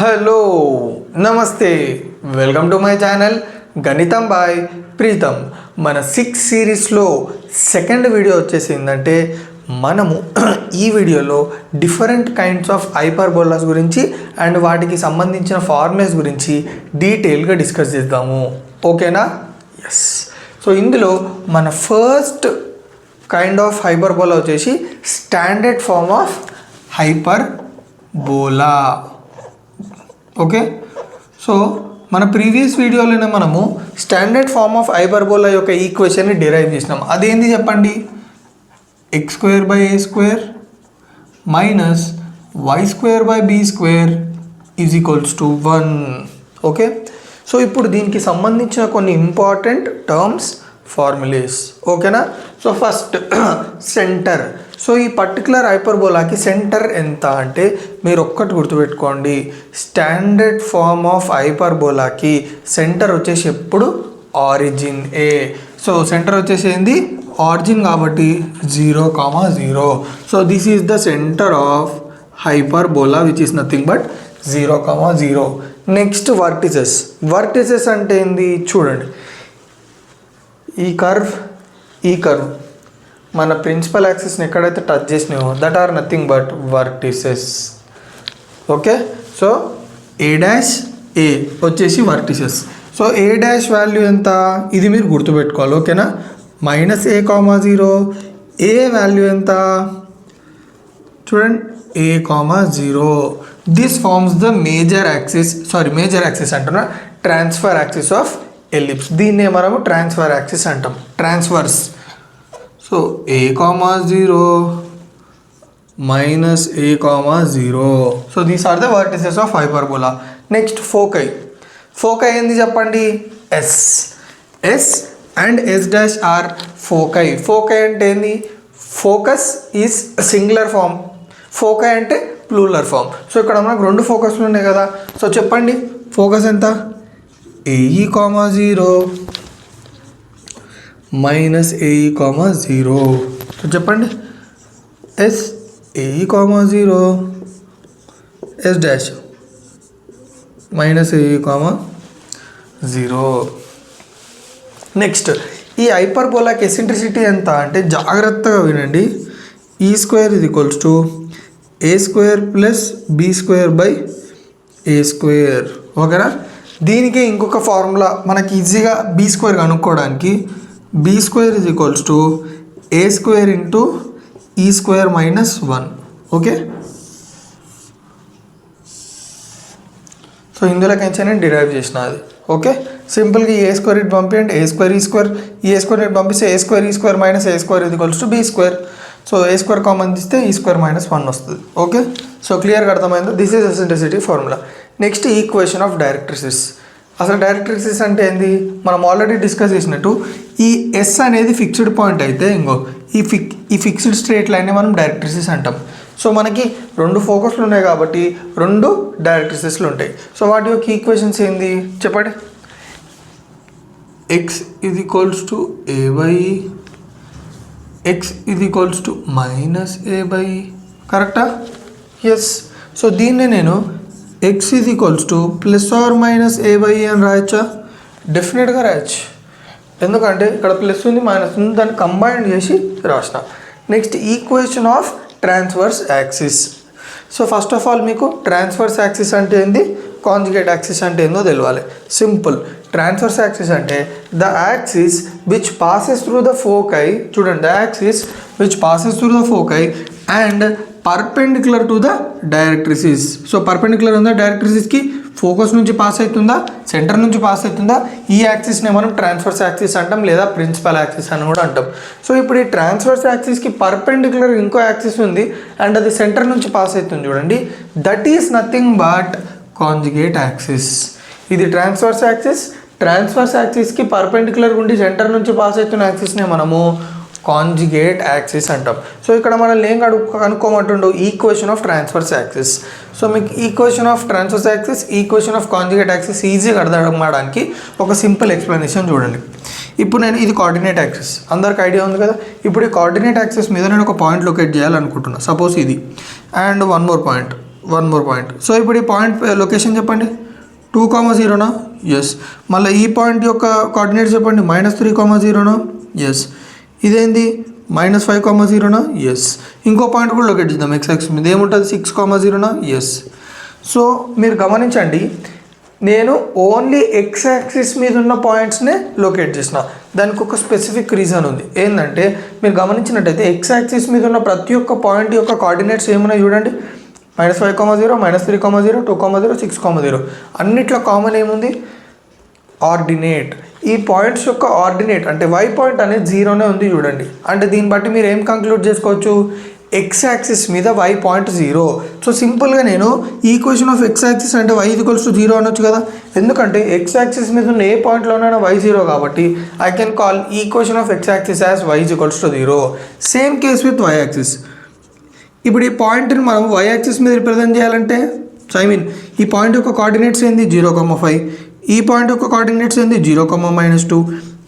Hello నమస్తే welcome to my channel గణితం bye Pritam. మన 6 సిరీస్లో సెకండ్ వీడియో వచ్చేసిందంటే మనము ఈ వీడియోలో డిఫరెంట్ కైండ్స్ ఆఫ్ హైపర్బోలాస్ గురించి అండ్ వాటికి సంబంధించిన ఫార్ములాస్ గురించి డీటెయిల్గా డిస్కస్ చేద్దాము. ఓకేనా? ఎస్. సో ఇందులో మన ఫస్ట్ కైండ్ ఆఫ్ హైపర్బోలా వచ్చేసి standard form of hyperbola. Okay, so మన ప్రీవియస్ వీడియోలోనే మనము స్టాండర్డ్ ఫార్మ్ ఆఫ్ హైపర్బోలా యొక్క ఈక్వేషన్ని డిరైవ్ చేసినాం. అదేంటి చెప్పండి? x² - y² = 1. ఓకే, సో ఇప్పుడు దీనికి సంబంధించిన కొన్ని ఇంపార్టెంట్ టర్మ్స్, ఫార్ములేస్. ఓకేనా? So first centre. సో ఈ పర్టికులర్ హైపర్బోలాకి సెంటర్ ఎంత అంటే మీరు ఒక్కటి గుర్తుపెట్టుకోండి, స్టాండర్డ్ ఫార్మ్ ఆఫ్ హైపర్బోలాకి సెంటర్ వచ్చేసి ఎప్పుడు ఆరిజిన్ ఏ. సో సెంటర్ వచ్చేసి ఏంది? ఆరిజిన్, కాబట్టి 0, 0. So this is the centre of hyperbola which is nothing but 0, 0. Next vertices. Vertices అంటే ఏంది చూడండి, ఈ కర్వ్ మన ప్రిన్సిపల్ యాక్సిస్ని ఎక్కడైతే టచ్ చేసినాయో that are nothing but vertices. Okay, so A' వచ్చేసి వర్టిసెస్. సో A' వాల్యూ ఎంత? ఇది మీరు గుర్తుపెట్టుకోవాలి. ఓకేనా? -a, 0. A వాల్యూ ఎంత చూడండి, a, 0. This forms the major axis అంటున్నా, ట్రాన్స్ఫర్ యాక్సిస్ ఆఫ్ ఎలిప్స్. దీన్నే మనము ట్రాన్స్ఫర్ యాక్సిస్ అంటాం, transverse. So a, 0 -a, 0. So these are the vertices of hyperbola. Next foci ఏంది చెప్పండి? S and S' are foci. Foci అంటే ఏంది? Focus is singular form, foci అంటే plural form. So ఇక్కడ మనకు 2 ఫోకస్లు ఉన్నాయి కదా. సో చెప్పండి, ఫోకస్ ఎంత? AE, 0 -AE, 0. సో చెప్పండి, AE, 0 S' -AE, 0. నెక్స్ట్ ఈ హైపర్బోలాకి ఎసెంట్రిసిటీ ఎంత అంటే జాగ్రత్తగా వినండి, E² = A² + B² ఓకేనా? దీనికి ఇంకొక ఫార్ములా మనకి ఈజీగా B² కనుక్కోవడానికి, B² = A² × E² - 1. Okay, so ఇందులోకి నేను డిరైవ్ చేసిన అది. ఓకే, సింపుల్గా A² ఇటు పంపించండి, A² E², ఈ A² ఇటు పంపిస్తే A² E² - A² = B². So A² common తీస్తే E² - 1 వస్తుంది. ఓకే, సో క్లియర్గా అర్థమైందో? This is eccentricity formula. Next equation of directrices. అసలు డైరెక్ట్రిసిస్ అంటే ఏంది? మనం ఆల్రెడీ డిస్కస్ చేసినట్టు ఈ S అనేది ఫిక్స్డ్ పాయింట్ అయితే ఇంకో ఈ ఫిక్స్డ్ స్ట్రేట్ లైన్ని మనం డైరెక్ట్రిసిస్ అంటాం. సో మనకి 2 ఫోకస్లు ఉన్నాయి కాబట్టి 2 డైరెక్ట్రిసిస్లు ఉంటాయి. సో వాటి యొక్క ఈక్వేషన్స్ ఏంది చెప్పండి? x = a/e, x = -a/e. కరెక్టా? ఎస్. సో దీన్ని నేను x ± a/e అని రాయచ్చా? డెఫినెట్గా రాయచ్చు. ఎందుకంటే ఇక్కడ ప్లస్ ఉంది, మైనస్ ఉంది, దాన్ని కంబైన్ చేసి రాసిన. Next equation of transverse axis. So first of all మీకు ట్రాన్స్వర్స్ యాక్సిస్ అంటే ఏంది, కాంజుగేట్ యాక్సిస్ అంటే ఏందో తెలియాలి. సింపుల్. ట్రాన్స్వర్స్ యాక్సిస్ అంటే the axis which passes through the foci. చూడండి, the axis which passes through the foci and perpendicular to the directrices. So perpendicular ఉందా డైరెక్ట్రిసిస్కి? ఫోకస్ నుంచి పాస్ అవుతుందా, సెంటర్ నుంచి పాస్ అవుతుందా? ఈ యాక్సిస్నే మనం ట్రాన్స్వర్స్ యాక్సిస్ అంటాం, లేదా ప్రిన్సిపల్ యాక్సిస్ అని కూడా అంటాం. సో ఇప్పుడు ఈ ట్రాన్స్వర్స్ యాక్సిస్కి పర్పెండిక్యులర్ ఇంకో యాక్సిస్ ఉంది అండ్ అది సెంటర్ నుంచి పాస్ అవుతుంది. చూడండి, that is nothing but conjugate axis. ఇది ట్రాన్స్వర్స్ యాక్సిస్. ట్రాన్స్వర్స్ యాక్సిస్కి పర్పెండిక్యులర్ ఉండి సెంటర్ నుంచి పాస్ అవుతున్న యాక్సిస్నే మనము కాంజుగేట్ యాక్సిస్ అంటాం. సో ఇక్కడ మనల్ని ఏం కనుక్కోమంటుండో equation of transverse axis. So మీకు equation of transverse axis, equation of conjugate axis ఈజీగా అర్థం అవడానికి ఒక సింపుల్ ఎక్స్ప్లెనేషన్ చూడండి. ఇప్పుడు నేను ఇది కోఆర్డినేట్ యాక్సిస్, అందరికి ఐడియా ఉంది కదా. ఇప్పుడు ఈ కోఆర్డినేట్ యాక్సిస్ మీద నేను ఒక పాయింట్ లొకేట్ చేయాలనుకుంటున్నా, సపోజ్ ఇది, and 1 more point one more point. So ఇప్పుడు ఈ పాయింట్ లొకేషన్ చెప్పండి, 2,0నా? ఎస్. మళ్ళీ ఈ పాయింట్ యొక్క కోఆర్డినేట్స్ చెప్పండి, -3,0నా? ఎస్. ఇదేంది -5,0నా? ఎస్. ఇంకో పాయింట్ కూడా లొకేట్ చేద్దాం x యాక్సిస్ మీద, ఏముంటుంది 6,0నా? ఎస్. సో మీరు గమనించండి, నేను ఓన్లీ x యాక్సిస్ మీద ఉన్న పాయింట్స్నే లొకేట్ చేసిన. దానికి ఒక స్పెసిఫిక్ రీజన్ ఉంది. ఏంటంటే మీరు గమనించినట్టయితే x యాక్సిస్ మీద ఉన్న ప్రతి ఒక్క పాయింట్ యొక్క కోఆర్డినేట్స్ ఏమున్నాయి చూడండి, -5,0, -3,0, 2,0, 6,0. అన్నిట్లో కామన్ ఏముంది, ఆర్డినేట్. ఈ పాయింట్స్ యొక్క ఆర్డినేట్ అంటే y పాయింట్ అనేది 0నే ఉంది చూడండి. అంటే దీన్ని బట్టి మీరు ఏం కంక్లూడ్ చేసుకోవచ్చు, x యాక్సిస్ మీద y పాయింట్ 0. సో సింపుల్గా నేను ఈక్వేషన్ ఆఫ్ x యాక్సిస్ అంటే y = 0 అనొచ్చు కదా, ఎందుకంటే x యాక్సిస్ మీద ఉన్న ఏ పాయింట్లోనైనా y 0 కాబట్టి I can call equation of x axis as y = 0. Same case with y axis. ఇప్పుడు ఈ పాయింట్ని మనం y యాక్సిస్ మీద రిప్రజెంట్ చేయాలంటే, ఈ పాయింట్ యొక్క కోఆర్డినేట్స్ ఏంది 0,5, ఈ పాయింట్ యొక్క కోఆర్డినేట్స్ ఏంది 0,-2,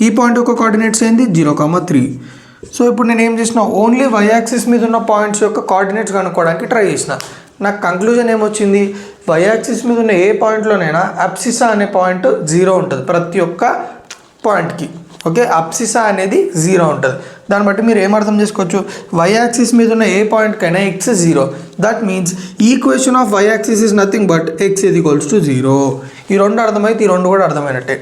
ఈ పాయింట్ యొక్క కోఆర్డినేట్స్ ఏంది 0,3. సో ఇప్పుడు నేను ఏం చేసిన, ఓన్లీ y యాక్సిస్ మీద ఉన్న పాయింట్స్ యొక్క కోఆర్డినేట్స్ కనుక్కోవడానికి ట్రై చేసిన. నాకు కంక్లూజన్ ఏమొచ్చింది, y యాక్సిస్ మీద ఉన్న ఏ పాయింట్లోనైనా అబ్సిసా అనే పాయింట్ 0 ఉంటుంది ప్రతి ఒక్క పాయింట్కి. ఓకే, అబ్సిసా అనేది 0 ఉంటుంది. దాన్ని బట్టి మీరు ఏం అర్థం చేసుకోవచ్చు, y యాక్సిస్ మీద ఉన్న ఏ పాయింట్కైనా x 0. That means equation of y axis is nothing but x = 0. ఈ రెండు అర్థమైతే ఈ రెండు కూడా అర్థమైనట్టే.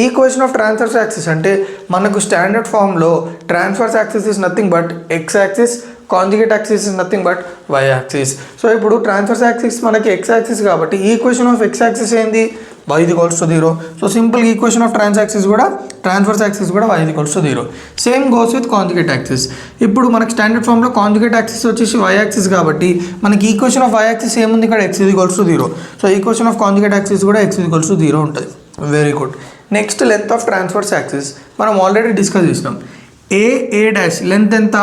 ఈక్వేషన్ ఆఫ్ ట్రాన్స్వర్స్ యాక్సిస్ అంటే మనకు స్టాండర్డ్ ఫామ్లో transverse axis is nothing but x axis, conjugate axis is nothing but y axis. So ఇప్పుడు ట్రాన్స్వర్స్ యాక్సిస్ మనకి x యాక్సిస్ కాబట్టి ఈక్వేషన్ ఆఫ్ x యాక్సిస్ ఏంది, y = 0. So simple equation of transverse axis కూడా y = 0. Same goes with conjugate axis. ఇప్పుడు మనకి standard ఫామ్లో conjugate axis వచ్చేసి y axis కాబట్టి మనకి ఈక్వేషన్ ఆఫ్ y యాక్సిస్ ఏముంది ఇక్కడ, x = 0. So equation of conjugate axis కూడా x = 0 ఉంటుంది. Very good. Next length of transverse axis మనం ఆల్రెడీ డిస్కస్ చేసినాం. a' లెంత్ ఎంత,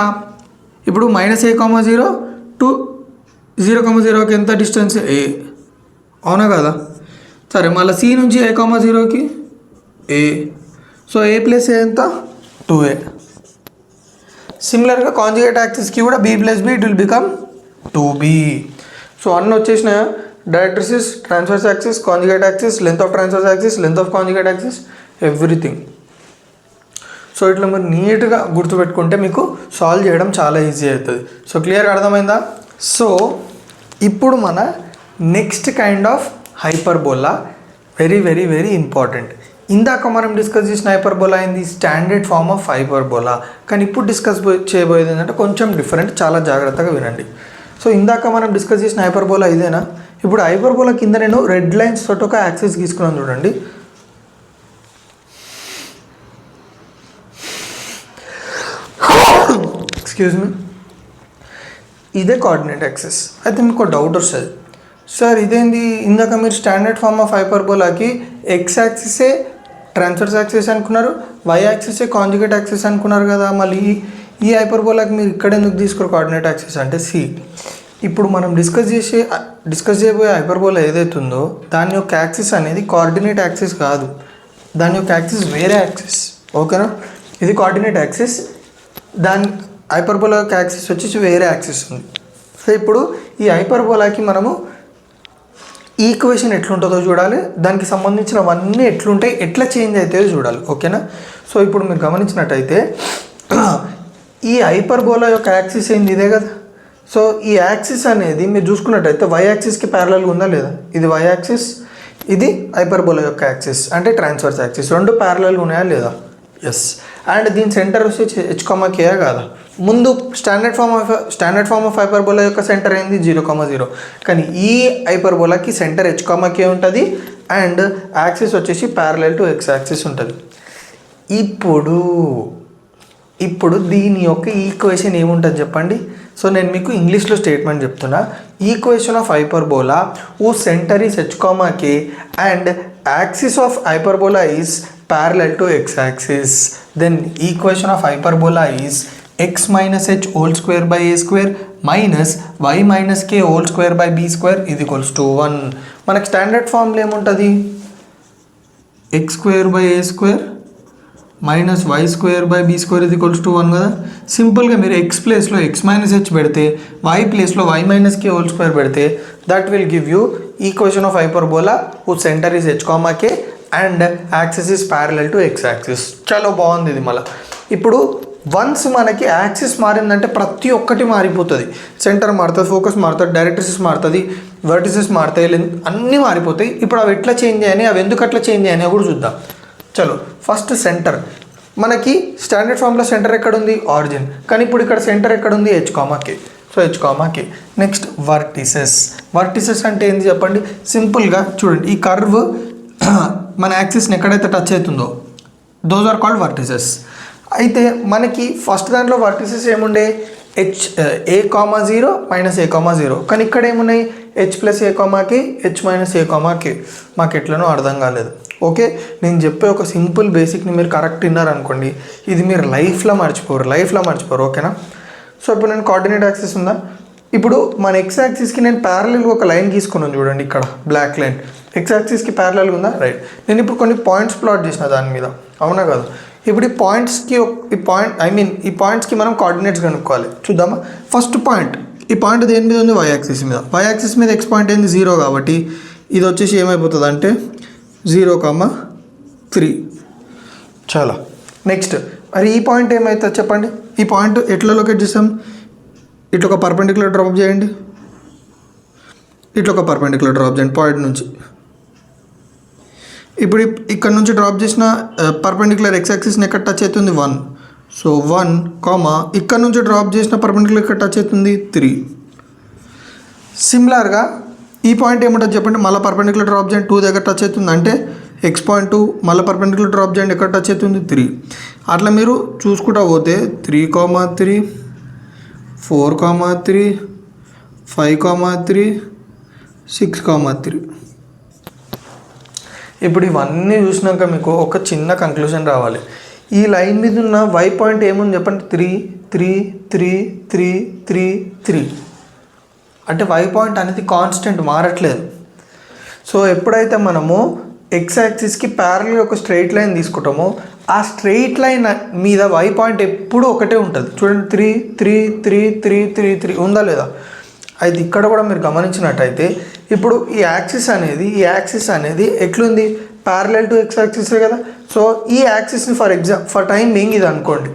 ఇప్పుడు -a,0 టు 0,0కి ఎంత డిస్టెన్స్ a, అవునా కదా? సరే, మళ్ళీ c నుంచి a,0కి a. సో a + a ఎంత, 2a. సిమిలర్గా కాంజుగేట్ యాక్సిస్కి కూడా b + b it will become 2b. So అన్నీ వచ్చేసిన directrices, transverse axis, conjugate axis, length of transverse axis, length of conjugate axis, everything. So ఇట్లా మీరు నీట్గా గుర్తుపెట్టుకుంటే మీకు సాల్వ్ చేయడం చాలా ఈజీ అవుతుంది. సో క్లియర్గా అర్థమైందా? సో ఇప్పుడు మన next kind of hyperbola very very very important. ఇందాక మనం డిస్కస్ చేసిన హైపర్బోలా ఏంది, స్టాండర్డ్ ఫామ్ ఆఫ్ హైపర్బోలా. కానీ ఇప్పుడు డిస్కస్ చేయబోయేది ఏంటంటే కొంచెం డిఫరెంట్, చాలా జాగ్రత్తగా వినండి. సో ఇందాక మనం డిస్కస్ చేసిన హైపర్బోలా ఇదేనా? ఇప్పుడు హైపర్బోలా కింద నేను రెడ్ లైన్స్ తోటి ఒక యాక్సిస్ గీసుకున్నాను చూడండి. ఎక్స్క్యూజ్ మీ, ఇదే కోఆర్డినేట్ యాక్సిస్. అయితే మీకు డౌట్ వస్తుంది, సార్ ఇదేంది, ఇందాక మీరు స్టాండర్డ్ ఫామ్ ఆఫ్ హైపర్బోలాకి x యాక్సిసే ట్రాన్స్వర్స్ యాక్సిస్ అనుకున్నారు, y యాక్సిసే కాంజుగేట్ యాక్సిస్ అనుకున్నారు కదా, మళ్ళీ ఈ హైపర్బోలాకి మీరు ఇక్కడ ఎందుకు తీసుకోరు కోఆర్డినేట్ యాక్సిస్ అంటే సి. ఇప్పుడు మనం డిస్కస్ చేయబోయే హైపర్బోలా ఏదైతుందో దాని యొక్క యాక్సిస్ అనేది కోఆర్డినేట్ యాక్సిస్ కాదు, దాని యొక్క యాక్సిస్ వేరే యాక్సిస్. ఓకేనా, ఇది కోఆర్డినేట్ యాక్సిస్, దాని హైపర్బోలా యొక్క యాక్సిస్ వచ్చేసి వేరే యాక్సిస్ ఉంది. సో ఇప్పుడు ఈ హైపర్బోలాకి మనము ఈక్వేషన్ ఎట్లుంటుందో చూడాలి, దానికి సంబంధించినవన్నీ ఎట్లుంటాయి, ఎట్లా చేంజ్ అవుతాయో చూడాలి. ఓకేనా, సో ఇప్పుడు మీరు గమనించినట్టయితే ఈ హైపర్బోలా యొక్క యాక్సిస్ ఏంది, ఇదే కదా. సో ఈ యాక్సిస్ అనేది మీరు చూసుకున్నట్టయితే y యాక్సిస్కి ప్యారలల్గా ఉందా లేదా, ఇది y యాక్సిస్, ఇది హైపర్బోలా యొక్క యాక్సిస్ అంటే ట్రాన్స్వర్స్ యాక్సిస్, రెండు ప్యారలల్గా ఉన్నాయా లేదా, ఎస్. అండ్ దీని సెంటర్ వచ్చి h,k కాదా. ముందు స్టాండర్డ్ ఫామ్ ఆఫ్ హైపర్బోలా యొక్క సెంటర్ ఏంది 0,0, కానీ ఈ హైపర్బోలాకి సెంటర్ h,k ఉంటుంది అండ్ యాక్సిస్ వచ్చేసి ప్యారలల్ టు x యాక్సిస్ ఉంటుంది. ఇప్పుడు దీని యొక్క ఈక్వేషన్ ఏముంటుంది చెప్పండి. సో నేను మీకు ఇంగ్లీష్లో స్టేట్మెంట్ చెప్తున్నా. ఈక్వేషన్ ఆఫ్ హైపర్బోలా ఓ centre is h,k and axis of hyperbola is parallel to x axis, then equation of hyperbola is x minus h whole square by a square minus y minus k whole square by b square is equals to 1. మనకి standard formula ఏముంటుంది, x square by a square minus y square by b square is equals to 1 కదా. సింపుల్గా మీరు x ప్లేస్లో x minus h పెడితే y ప్లేస్లో y minus k whole square పెడితే that will give you equation of hyperbola whose centre is h, k and axis is parallel to x axis. చాలా బాగుంది ఇది. మళ్ళీ ఇప్పుడు వన్స్ మనకి యాక్సిస్ మారిందంటే ప్రతి ఒక్కటి మారిపోతుంది. సెంటర్ మారుతుంది, ఫోకస్ మారుతుంది, డైరెక్ట్రిక్స్ మారుతుంది, వర్టిసెస్ మారుతాయి, అన్నీ మారిపోతాయి. ఇప్పుడు అవి ఎట్లా చేంజ్ అయ్యాయి, అవి ఎందుకు అట్లా చేంజ్ అయ్యాయి కూడా చూద్దాం. చలో ఫస్ట్ సెంటర్. మనకి స్టాండర్డ్ ఫామ్లో సెంటర్ ఎక్కడుంది, ఆరిజిన్. కానీ ఇప్పుడు ఇక్కడ సెంటర్ ఎక్కడుంది, h, k. So h, k. Next vertices అంటే ఏంటి చెప్పండి. సింపుల్గా చూడండి, ఈ కర్వ్ మన యాక్సిస్ని ఎక్కడైతే టచ్ అవుతుందో దోస్ ఆర్ కాల్డ్ వర్టిసెస్. అయితే మనకి ఫస్ట్ దాంట్లో వర్టిసెస్ ఏముండే, a, 0 మైనస్ a, 0. కానీ ఇక్కడ ఏమున్నాయి, h plus a, k, h minus a, k. మాకు ఎట్లనో అర్థం కాలేదు. ఓకే, నేను చెప్పే ఒక సింపుల్ బేసిక్ని మీరు కరెక్ట్ విన్నారనుకోండి, ఇది మీరు లైఫ్లో మర్చిపోరు. ఓకేనా? సో ఇప్పుడు నేను కోఆర్డినేట్ యాక్సిస్ ఉందా, ఇప్పుడు మన ఎక్స్ యాక్సిస్కి నేను ప్యారలల్గా ఒక లైన్ గీసుకున్నాను చూడండి, ఇక్కడ బ్లాక్ లైన్ ఎక్స్ యాక్సిస్కి ప్యారలల్గా ఉందా, రైట్. నేను ఇప్పుడు కొన్ని పాయింట్స్ ప్లాట్ చేసిన దాని మీద, అవునా కాదు. ఇప్పుడు ఈ పాయింట్స్కి మనం కోఆర్డినేట్స్ కనుక్కోవాలి. చూద్దామా. ఫస్ట్ పాయింట్, ఈ పాయింట్ దేని మీద ఉంది, y యాక్సిస్ మీద. y యాక్సిస్ మీద x పాయింట్ ఏంది, 0 కాబట్టి ఇది వచ్చేసి ఏమైపోతుంది అంటే 0, 3. చాలా నెక్స్ట్ మరి ఈ పాయింట్ ఏమవుతుంది చెప్పండి. ఈ పాయింట్ ఎట్లా లొకేట్ చేస్తాం, ఇట్లా ఒక పర్పెండిక్యులర్ డ్రాప్ చేయండి, పాయింట్ నుంచి. ఇప్పుడు ఇక్కడ నుంచి డ్రాప్ చేసిన పర్పెండిక్యులర్ ఎక్స్ యాక్సిస్ని ఎక్కడ టచ్ అవుతుంది, 1. సో 1, ఇక్కడ నుంచి డ్రాప్ చేసిన పర్పెండిక్యులర్ ఎక్కడ టచ్ అవుతుంది, 3. సిమిలర్గా ఈ పాయింట్ ఏమంటుంది చెప్పండి, మళ్ళీ పర్పెండిక్యులర్ డ్రాప్ చేయండి, 2 దగ్గర టచ్ అవుతుంది అంటే x పాయింట్ 2, మళ్ళీ పర్పెండిక్యులర్ డ్రాప్ చేయండి, ఎక్కడ టచ్ అవుతుంది, 3. అట్లా మీరు చూసుకుంటా పోతే 3, 3, 4, 3, 5, 3, 6, 3. ఇప్పుడు ఇవన్నీ చూసినాక మీకు ఒక చిన్న కంక్లూజన్ రావాలి. ఈ లైన్ మీద ఉన్న y పాయింట్ ఏముంది చెప్పండి, 3, 3, 3, 3, 3, 3. అంటే y పాయింట్ అనేది కాన్స్టెంట్, మారట్లేదు. సో ఎప్పుడైతే మనము ఎక్స్ యాక్సిస్కి ప్యారలల్ ఒక స్ట్రెయిట్ లైన్ తీసుకుంటామో ఆ స్ట్రెయిట్ లైన్ మీద y పాయింట్ ఎప్పుడు ఒకటే ఉంటుంది. చూడండి 3, 3, 3, 3, 3, 3 ఉందా లేదా. అయితే ఇక్కడ కూడా మీరు గమనించినట్టయితే ఇప్పుడు ఈ యాక్సిస్ అనేది ఎట్లుంది, ప్యారలల్ టు ఎక్స్ యాక్సిసే కదా. సో ఈ యాక్సిస్ని ఫర్ టైం బీయింగ్ ఇది అనుకోండి,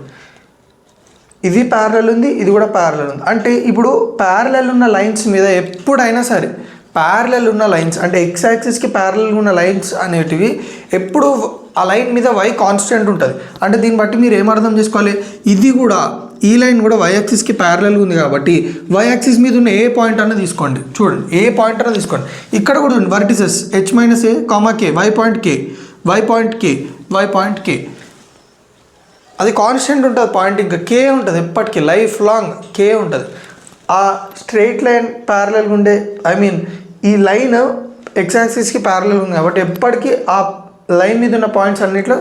ఇది ప్యారలల్ ఉంది, ఇది కూడా ప్యారలల్ ఉంది. అంటే ఇప్పుడు ప్యారలల్ ఉన్న లైన్స్ మీద ఎప్పుడైనా సరే ప్యారలల్ ఉన్న లైన్స్ అంటే ఎక్స్ యాక్సిస్కి ప్యారలల్ ఉన్న లైన్స్ అనేటివి ఎప్పుడు ఆ లైన్ మీద y కాన్స్టెంట్ ఉంటుంది. అంటే దీన్ని బట్టి మీరు ఏం అర్థం చేసుకోవాలి, ఇది కూడా ఈ లైన్ కూడా y యాక్సిస్కి ప్యారలల్ ఉంది కాబట్టి y యాక్సిస్ మీద ఉన్న ఏ పాయింట్ అన్న తీసుకోండి. చూడండి ఏ పాయింట్ అన్న తీసుకోండి, ఇక్కడ కూడా ఉంది vertices h minus a, k, y point k. అది కాన్స్టెంట్ ఉంటుంది పాయింట్, ఇంకా k ఉంటుంది ఎప్పటికీ, లైఫ్ లాంగ్ k ఉంటుంది. ఆ స్ట్రెయిట్ లైన్ ప్యారలల్ ఉండే ఈ లైన్ ఎక్స్ యాక్సిస్కి ప్యారలల్ ఉంది కాబట్టి ఎప్పటికీ ఆ లైన్ మీద ఉన్న పాయింట్స్ అన్నిట్లో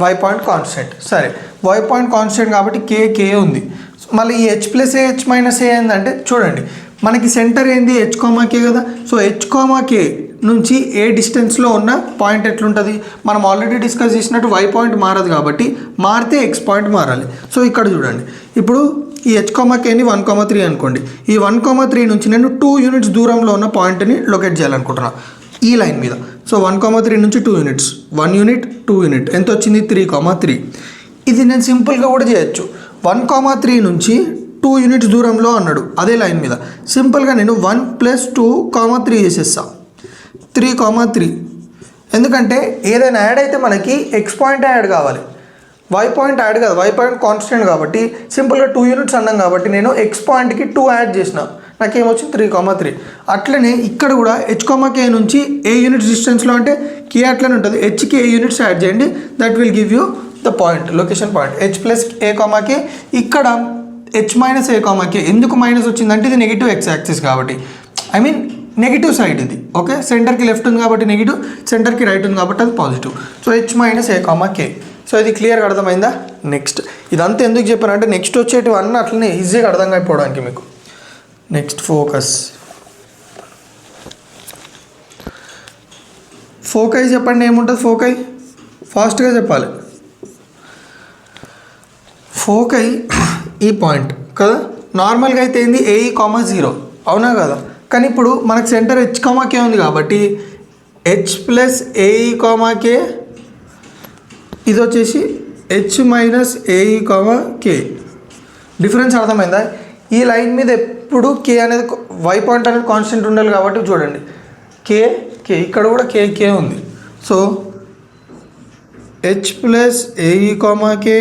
y పాయింట్ కాన్స్టెంట్. సరే, y పాయింట్ కాన్స్టెంట్ కాబట్టి k ఉంది. మళ్ళీ ఈ h ప్లస్ ఏ, h మైనస్ ఏ ఏంటంటే చూడండి మనకి సెంటర్ ఏంది, h, k కదా. సో h, k నుంచి ఏ డిస్టెన్స్లో ఉన్న పాయింట్ ఎట్లుంటుంది, మనం ఆల్రెడీ డిస్కస్ చేసినట్టు y పాయింట్ మారదు కాబట్టి మారితే x పాయింట్ మారాలి. సో ఇక్కడ చూడండి, ఇప్పుడు ఈ h, kని 1, 3 అనుకోండి. ఈ 1, 3 నుంచి నేను 2 యూనిట్స్ దూరంలో ఉన్న పాయింట్ని లొకేట్ చేయాలనుకుంటున్నాను ఈ లైన్ మీద. సో 1, 3 నుంచి 2 యూనిట్స్, 1 యూనిట్ 2 యూనిట్ ఎంత వచ్చింది, 3, 3. ఇది నేను సింపుల్గా కూడా చేయొచ్చు. 1, 3 నుంచి 2 యూనిట్స్ దూరంలో అన్నాడు అదే లైన్ మీద, సింపుల్గా నేను 1 + 2, 3 చేసేస్తా, 3, 3. ఎందుకంటే ఏదైనా యాడ్ అయితే మనకి ఎక్స్ పాయింట్ యాడ్ కావాలి, y పాయింట్ యాడ్ కాదు. y పాయింట్ కాన్స్టెంట్ కాబట్టి సింపుల్గా 2 యూనిట్స్ అన్నాం కాబట్టి నేను ఎక్స్ పాయింట్కి 2 యాడ్ చేసిన, నాకేమొచ్చింది 3, 3. అట్లనే ఇక్కడ కూడా h, k నుంచి ఏ యూనిట్స్ డిస్టెన్స్లో అంటే k అట్లనే ఉంటుంది, hకి ఏ యూనిట్స్ యాడ్ చేయండి, that will give you the point, location point h plus a, k. ఇక్కడ h మైనస్ a, k ఎందుకు మైనస్ వచ్చిందంటే ఇది నెగిటివ్ ఎక్స్ యాక్సిస్ కాబట్టి, నెగిటివ్ సైడ్ ఇది. ఓకే, సెంటర్కి లెఫ్ట్ ఉంది కాబట్టి నెగిటివ్, సెంటర్కి రైట్ ఉంది కాబట్టి అది positive. So h minus a, k. So ఇది క్లియర్గా అర్థమైందా. నెక్స్ట్ ఇదంతా ఎందుకు చెప్పానంటే నెక్స్ట్ వచ్చేటివన్నీ అట్లనే ఈజీగా అర్థం అయిపోవడానికి మీకు. నెక్స్ట్ ఫోకై చెప్పండి, ఏముంటుంది ఫోకై, ఫాస్ట్గా చెప్పాలి. ఫోకై ఈ పాయింట్ కదా, నార్మల్గా అయితే ఏంది a, 0 అవునా కదా. కానీ ఇప్పుడు మనకు సెంటర్ హెచ్ కామా కే ఉంది కాబట్టి హెచ్ ప్లస్ ఏఈ కామా కే, ఇది వచ్చేసి హెచ్ మైనస్ ఏఈ కామా కే. డిఫరెన్స్ అర్థమైందా? ఈ లైన్ మీద ఎప్పుడు కే అనేది వై పాయింట్ అనేది కాన్స్టెంట్ ఉండాలి కాబట్టి చూడండి కే కే, ఇక్కడ కూడా కే కే ఉంది. So h plus a e comma k,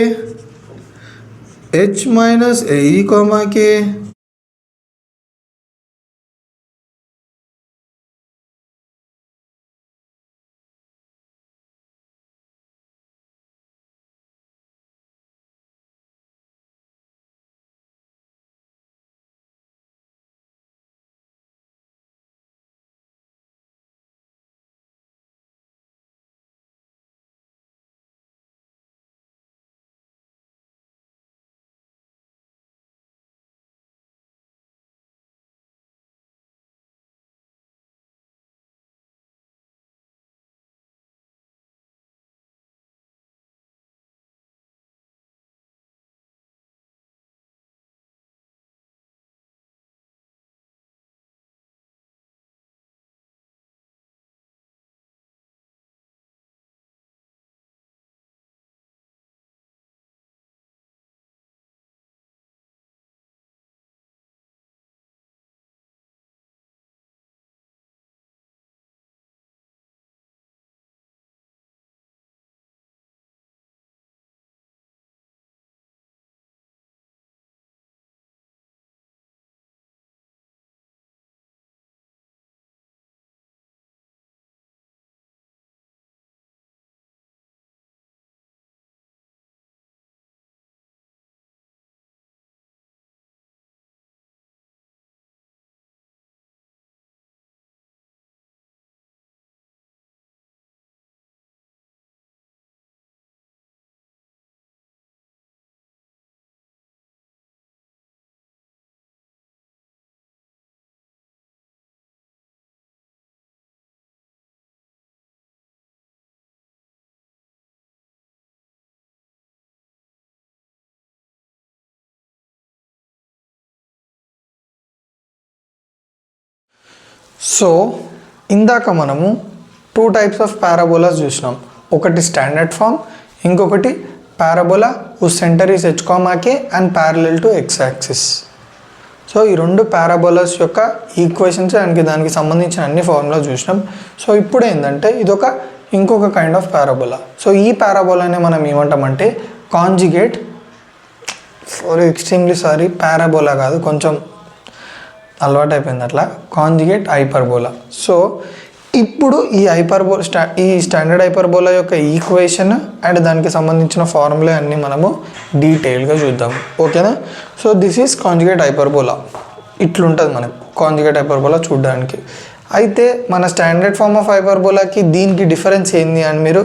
h minus a e comma k, so ఇందాక మనము 2 టైప్స్ ఆఫ్ పారాబోలాస్ చూసినాం. ఒకటి స్టాండర్డ్ ఫామ్, ఇంకొకటి parabola whose centre is h comma k and parallel to x axis. So ఈ 2 parabolas యొక్క equations and దానికి సంబంధించిన అన్ని ఫార్ములాస్ చూసినాం. సో ఇప్పుడు ఏంటంటే ఇదొక ఇంకొక కైండ్ ఆఫ్ పారాబోలా. సో ఈ పారాబోలానే మనం ఏమంటామంటే కాంజుగేట్, ఎక్స్ట్రీమ్లీ సారీ పారాబోలా కాదు, కొంచెం అలవాటు అయిపోయింది అట్లా, కాంజుగేట్ హైపర్బోలా. సో ఇప్పుడు ఈ స్టాండర్డ్ హైపర్బోలా యొక్క ఈక్వేషన్ అండ్ దానికి సంబంధించిన ఫార్ములా అన్నీ మనము డీటెయిల్గా చూద్దాం. ఓకేనా? So this is conjugate hyperbola. ఇట్లుంటుంది మనకు కాంజుగేట్ హైపర్బోలా చూడడానికి. అయితే మన స్టాండర్డ్ ఫార్మ్ ఆఫ్ హైపర్బోలాకి దీనికి డిఫరెన్స్ ఏంది అని మీరు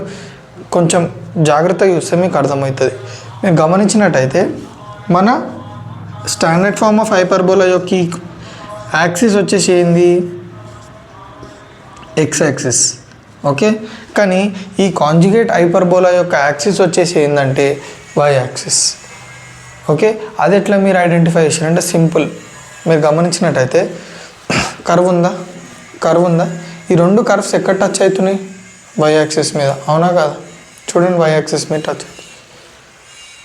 కొంచెం జాగ్రత్తగా చూస్తే మీకు అర్థమవుతుంది. మీరు గమనించినట్టయితే మన స్టాండర్డ్ ఫార్మ్ ఆఫ్ హైపర్బోలా యొక్క యాక్సిస్ వచ్చేసి ఏంది? X axis. ఓకే, కానీ ఈ కాంజుగేట్ హైపర్బోలా యొక్క యాక్సిస్ వచ్చేసి ఏంటంటే వై యాక్సిస్. ఓకే, అది ఎట్లా మీరు ఐడెంటిఫై చేశారంటే సింపుల్. మీరు గమనించినట్టయితే కర్వ్ ఉందా, ఈ 2 కర్వ్స్ ఎక్కడ టచ్ అవుతున్నాయి? వై యాక్సిస్ మీద, అవునా కాదా? చూడండి, వై యాక్సిస్ మీద టచ్ అవుతుంది.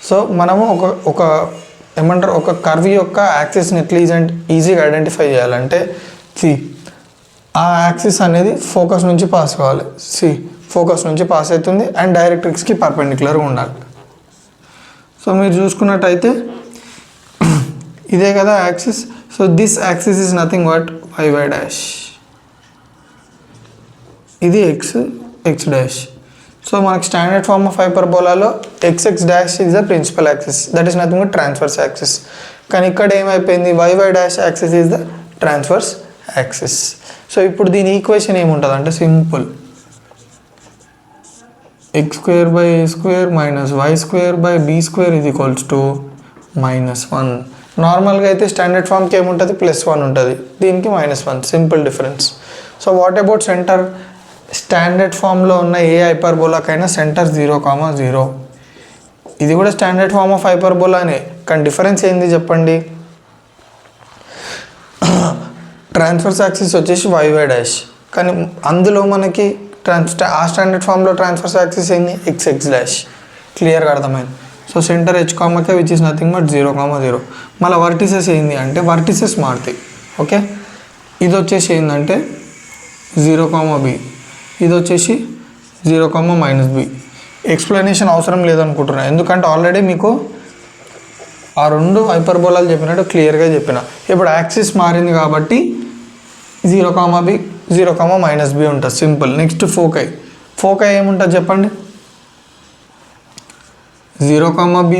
సో మనము ఒక ఏమంటారు, ఒక కర్వ్ యొక్క యాక్సిస్ని ఎట్లా ఈజీగా ఐడెంటిఫై చేయాలంటే ఆ యాక్సిస్ అనేది ఫోకస్ నుంచి పాస్ కావాలి. ఫోకస్ నుంచి పాస్ అవుతుంది అండ్ డైరెక్ట్రిక్స్కి పర్పెండిక్యులర్గా ఉండాలి. సో మీరు చూసుకున్నట్టయితే ఇదే కదా axis. So this axis is nothing but y dash, ఇది ఎక్స్ డాష్. సో మనకి స్టాండర్డ్ ఫార్మ్ ఆఫ్ హైపర్బోలాలో x dash is the principal axis, that is nothing but transverse axis. కానీ ఇక్కడ ఏమైపోయింది, y dash axis is the transverse axis. So ఇప్పుడు దీని equation ఏముంటుంది అంటే simple, x² / a² - y² (b² -1). నార్మల్గా అయితే స్టాండర్డ్ ఫామ్కి ఏముంటుంది, +1 ఉంటుంది, దీనికి -1, simple difference. So what about centre? Standard ఫామ్లో ఉన్న ఏ హైపర్బోలాకైనా సెంటర్ 0, 0. ఇది కూడా స్టాండర్డ్ ఫామ్ ఆఫ్ హైపర్బోలానే, కానీ డిఫరెన్స్ ఏంది చెప్పండి? ట్రాన్స్ఫర్స్ యాక్సిస్ వచ్చేసి వైవై డాష్, కానీ అందులో మనకి ఆ స్టాండర్డ్ ఫామ్లో ట్రాన్స్ఫర్స్ యాక్సిస్ ఏంది ఎక్స్ డాష్. క్లియర్గా అర్థమైంది. So centre h comma k which is nothing but 0, 0. మళ్ళీ వర్టిసెస్ ఏంది అంటే వర్టిసెస్ మారుతాయి. ఓకే, ఇది వచ్చేసి ఏంటంటే 0, b, ఇది వచ్చేసి 0, -b. ఎక్స్ప్లెనేషన్ అవసరం లేదనుకుంటున్నా, ఎందుకంటే ఆల్రెడీ మీకు ఆ 2 హైపర్బోలాలు చెప్పినట్టు క్లియర్గా చెప్పిన. ఇప్పుడు యాక్సిస్ మారింది కాబట్టి 0, b, 0, -b ఉంటుంది, సింపుల్. నెక్స్ట్ ఫోకై ఏముంటుంది చెప్పండి? 0, b,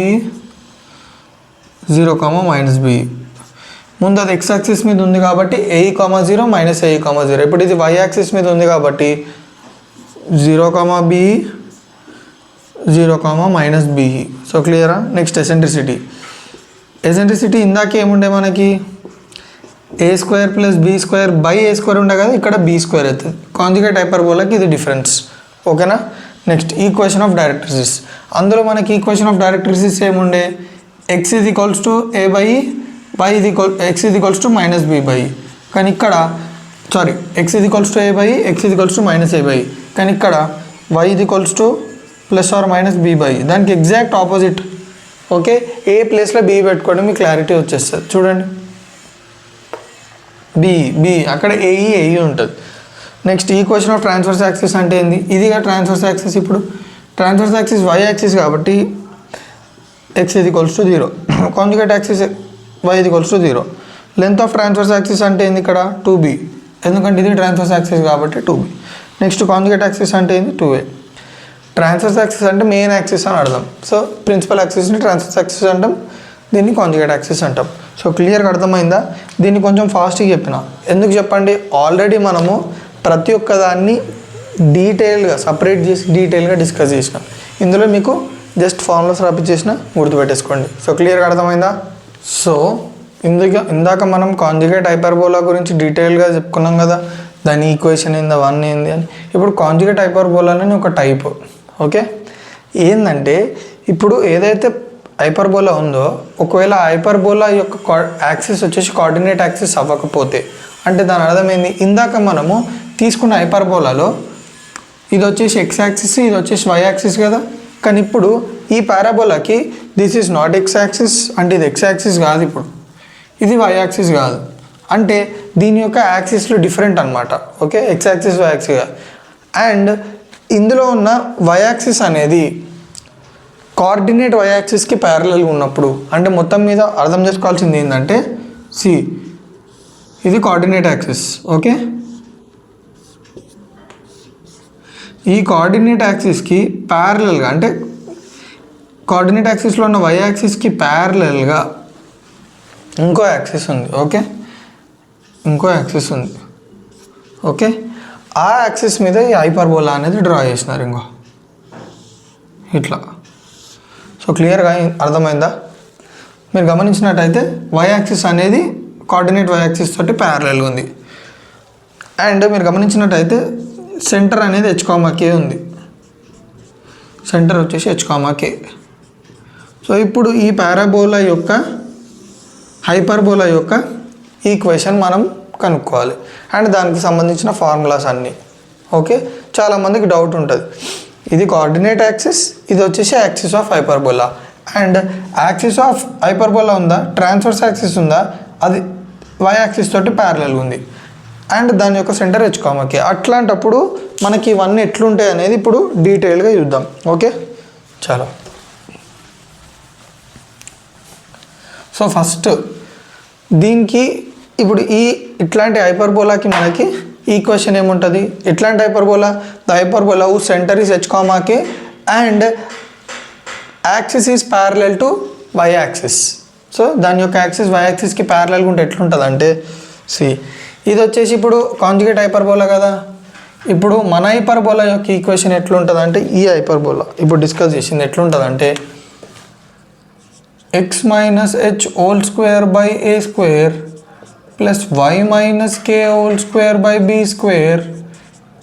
0, -b. ముందు అది ఎక్స్ యాక్సిస్ మీద ఉంది కాబట్టి a, 0 -a, 0. ఇప్పుడు ఇది y యాక్సిస్ మీద ఉంది కాబట్టి 0, b, 0, -b. సో క్లియరా? నెక్స్ట్ ఎసెంట్రిసిటీ ఇందాక ఏముండే మనకి a² + b² ఉండే కదా, ఇక్కడ b² అవుతుంది. కాంజుగేట్ హైపర్బోలాకి ఇది డిఫరెన్స్. ఓకేనా? Next equation of directrices. అందులో మనకి ఈక్వేషన్ ఆఫ్ డైరెక్ట్రిసిస్ ఏముండే x = a/e, x = -b/e. కానీ ఇక్కడ x = a/e, x = -a/e. కానీ ఇక్కడ y ± b/e. దానికి ఎగ్జాక్ట్ ఆపోజిట్. ఓకే, ఏ ప్లేస్లో b పెట్టుకోవడం మీకు క్లారిటీ వచ్చేస్తుంది. చూడండి, b అక్కడ ఏ ఉంటుంది. Next equation of transverse axis అంటే ఏంది? ఇదిగా ట్రాన్స్వర్స్ యాక్సిస్. ఇప్పుడు ట్రాన్స్వర్స్ యాక్సిస్ y యాక్సిస్ కాబట్టి x = 0, conjugate axis y = 0. Length of transverse axis అంటే ఏంది? ఇక్కడ 2b, ఎందుకంటే ఇది ట్రాన్స్వర్స్ యాక్సిస్ కాబట్టి 2b. నెక్స్ట్ కాంజుగేట్ యాక్సిస్ అంటే ఏంది? 2a. ట్రాన్స్వర్స్ యాక్సిస్ అంటే మెయిన్ యాక్సిస్ అని అర్థం. సో ప్రిన్సిపల్ యాక్సిస్ని ట్రాన్స్వర్స్ యాక్సిస్ అంటాం, దీన్ని కాంజుగేట్ యాక్సిస్ అంటాం. సో క్లియర్గా అర్థమైందా? దీన్ని కొంచెం ఫాస్ట్గా చెప్పిన. ఎందుకు చెప్పండి? ఆల్రెడీ మనము ప్రతి ఒక్క దాన్ని డీటెయిల్గా సపరేట్ చేసి డీటెయిల్గా డిస్కస్ చేసినాం. ఇందులో మీకు జస్ట్ ఫార్ములాస్ రాపిచ్చేసిన గుర్తుపెట్టేసుకోండి. సో క్లియర్గా అర్థమైందా? సో ఇందాక మనం కాంజుగేట్ హైపర్బోలా గురించి డీటెయిల్గా చెప్పుకున్నాం కదా, దాని ఈక్వేషన్ ఏంది, అవన్నీ ఏంది అని. ఇప్పుడు కాంజుగేట్ హైపర్బోలా అని ఒక టైప్. ఓకే, ఏంటంటే ఇప్పుడు ఏదైతే హైపర్బోలా ఉందో, ఒకవేళ హైపర్బోలా యొక్క యాక్సిస్ వచ్చేసి కోఆర్డినేట్ యాక్సిస్ అవ్వకపోతే, అంటే దాని అర్థం ఏంది? ఇందాక మనము తీసుకున్న హైపర్బోలాలో ఇది వచ్చేసి ఎక్స్ యాక్సిస్, ఇది వచ్చేసి వై యాక్సిస్ కదా. కానీ ఇప్పుడు ఈ పారాబోలాకి this is not x axis, అంటే ఇది ఎక్స్ యాక్సిస్ కాదు, ఇప్పుడు ఇది వై యాక్సిస్ కాదు, అంటే దీని యొక్క యాక్సిస్లు డిఫరెంట్ అనమాట. Okay, X axis Y axis కాదు. అండ్ ఇందులో ఉన్న వై యాక్సిస్ అనేది కోఆర్డినేట్ వై యాక్సిస్కి ప్యారలల్గా ఉన్నప్పుడు, అంటే మొత్తం మీద అర్థం చేసుకోవాల్సింది ఏంటంటే ఇది కోఆర్డినేట్ యాక్సిస్. ఓకే, ఈ కోఆర్డినేట్ యాక్సిస్కి ప్యారలల్గా, అంటే కోఆర్డినేట్ యాక్సిస్లో ఉన్న వై యాక్సిస్కి ప్యారలల్గా ఇంకో యాక్సిస్ ఉంది. ఓకే, ఇంకో యాక్సిస్ ఉంది. ఓకే, ఆ యాక్సిస్ మీద ఈ హైపర్బోలా అనేది డ్రా చేసినారు ఇంకో ఇట్లా. సో క్లియర్గా అర్థమైందా? మీరు గమనించినట్టయితే వై యాక్సిస్ అనేది కోఆర్డినేట్ వై యాక్సిస్ తోటి ప్యారలల్గా ఉంది. అండ్ మీరు గమనించినట్టయితే సెంటర్ అనేది h,k ఉంది. సెంటర్ వచ్చేసి h,k. సో ఇప్పుడు ఈ పారాబోలా యొక్క హైపర్బోలా యొక్క ఈక్వేషన్ మనం కనుక్కోవాలి, అండ్ దానికి సంబంధించిన ఫార్ములాస్ అన్నీ. ఓకే, చాలామందికి డౌట్ ఉంటుంది, ఇది కోఆర్డినేట్ యాక్సిస్, ఇది వచ్చేసి axis of hyperbola. And axis of hyperbola ఉందా, ట్రాన్స్వర్స్ యాక్సిస్ ఉందా, అది వై యాక్సిస్ తోటి ప్యారలల్ ఉంది, అండ్ దాని యొక్క సెంటర్ h,k. అట్లాంటప్పుడు మనకి ఇవన్నీ ఎట్లుంటాయి అనేది ఇప్పుడు డీటెయిల్గా చూద్దాం. ఓకే, చాలా. సో ఫస్ట్ దీనికి ఇప్పుడు ఇట్లాంటి హైపర్బోలాకి మనకి ఈక్వేషన్ ఏముంటుంది? ఎట్లాంటి hyperbola? The hyperbola who centre is h,k and axis is parallel to Y axis. So దాని యొక్క యాక్సిస్ వై యాక్సిస్కి ప్యారలల్గా ఉంటే ఎట్లుంటుంది అంటే ఇది వచ్చేసి ఇప్పుడు కాంజుగేట్ హైపర్బోలా కదా. ఇప్పుడు మన హైపర్బోలా యొక్క ఈక్వేషన్ ఎట్లుంటుంది అంటే, ఈ హైపర్బోలా ఇప్పుడు డిస్కస్ చేసింది ఎట్లుంటుంది అంటే x - h² plus y - k²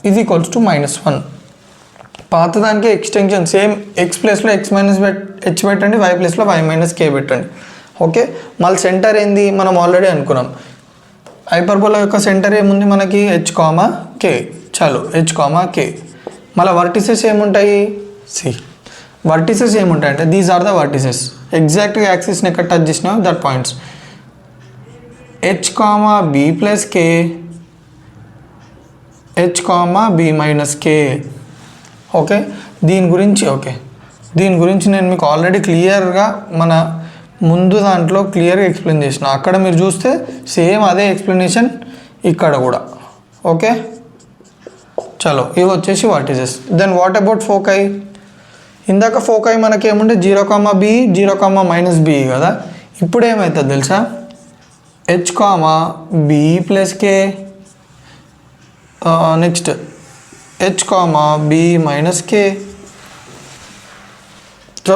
ఇది ఈక్వల్స్ టు -1. పాతదానికి ఎక్స్టెన్షన్ సేమ్, ఎక్స్ ప్లేస్లో x - h పెట్టండి, y ప్లేస్లో y - k పెట్టండి. ఓకే, మళ్ళీ సెంటర్ ఏంది మనం ఆల్రెడీ అనుకున్నాం, హైపర్బోలా యొక్క సెంటర్ ఏముంది మనకి హెచ్ కామా కే. చాలు హెచ్ కామా కే. మళ్ళీ వర్టిసెస్ ఏముంటాయి వర్టిసెస్ ఏముంటాయి అంటే దీస్ ఆర్ ద వర్టిసెస్. ఎగ్జాక్ట్గా యాక్సిస్ని ఎక్కడ టచ్ చేసినా that points H comma B plus K, H comma B minus K. Okay దీని గురించి నేను మీకు ఆల్రెడీ క్లియర్గా మన ముందు దాంట్లో క్లియర్గా ఎక్స్ప్లెయిన్ చేసిన. అక్కడ మీరు చూస్తే సేమ్ అదే ఎక్స్ప్లెనేషన్ ఇక్కడ కూడా. ఓకే చలో ఇవి వచ్చేసి vertices. Then what about foci? ఇందాక ఫోకై మనకి ఏముంటే 0, b 0, మైనస్ బి కదా. ఇప్పుడు ఏమవుతుంది తెలుసా, h comma B plus k, next h comma B minus k. So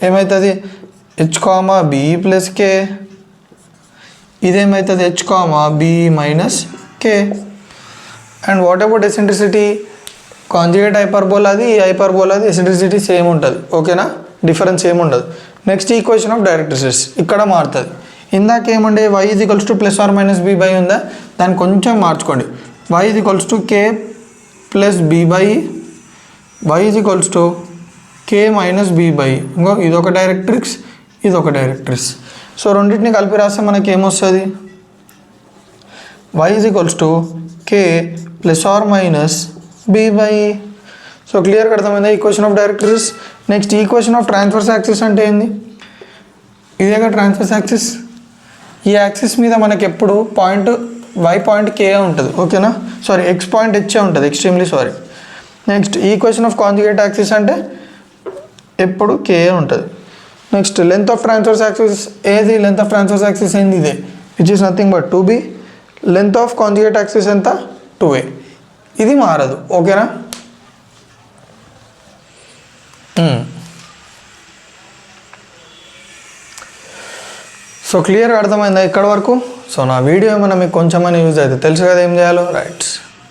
ఏమవుతుంది h comma B plus k, ఇదేమవుతుంది h comma B minus k. And what about eccentricity? Conjugate హైపర్బోలాది ఈ హైపర్బోలాది ఎసెంట్రిసిటీ సేమ్ ఉంటుంది. ఓకేనా, డిఫరెన్స్ ఏమి ఉండదు. నెక్స్ట్ ఈక్వేషన్ ఆఫ్ డైరెక్ట్రిసిస్ ఇక్కడ మారుతుంది. ఇందాక ఏముండే y = +or - b బై ఉందా, దాన్ని కొంచెం మార్చుకోండి. y = k plus b by y = k minus b by, ఇంకో ఇదొక డైరెక్ట్రిక్స్ ఇదొక డైరెక్ట్రిక్స్. సో రెండింటిని కలిపి రాస్తే మనకి ఏమొస్తుంది, y = k + or - b by. So క్లియర్గా అర్థమైందా equation of directrix. Next equation of transverse axis అంటే ఏంది, ఇదేగా ట్రాన్స్వర్స్ యాక్సిస్. ఈ యాక్సిస్ మీద మనకి ఎప్పుడు పాయింట్ y పాయింట్ k ఉంటుంది. ఓకేనా, సారీ x పాయింట్ h ఉంటుంది, extremely sorry. Next equation of conjugate axis అంటే ఎప్పుడు k ఉంటుంది. Next length of transverse axis ఏది, లెంత్ ఆఫ్ ట్రాన్స్వర్స్ యాక్సిస్ ఏంది ఇదే, which is nothing but 2b. Length of conjugate axis ఎంత 2a. ఇది మారదు. ఓకేనా, సో క్లియర్గా అర్థమైందా ఇక్కడ వరకు. సో నా వీడియో ఏమైనా మీకు కొంచెమని యూజ్ అయితే తెలుసు కదా ఏం చేయాలో. రైట్.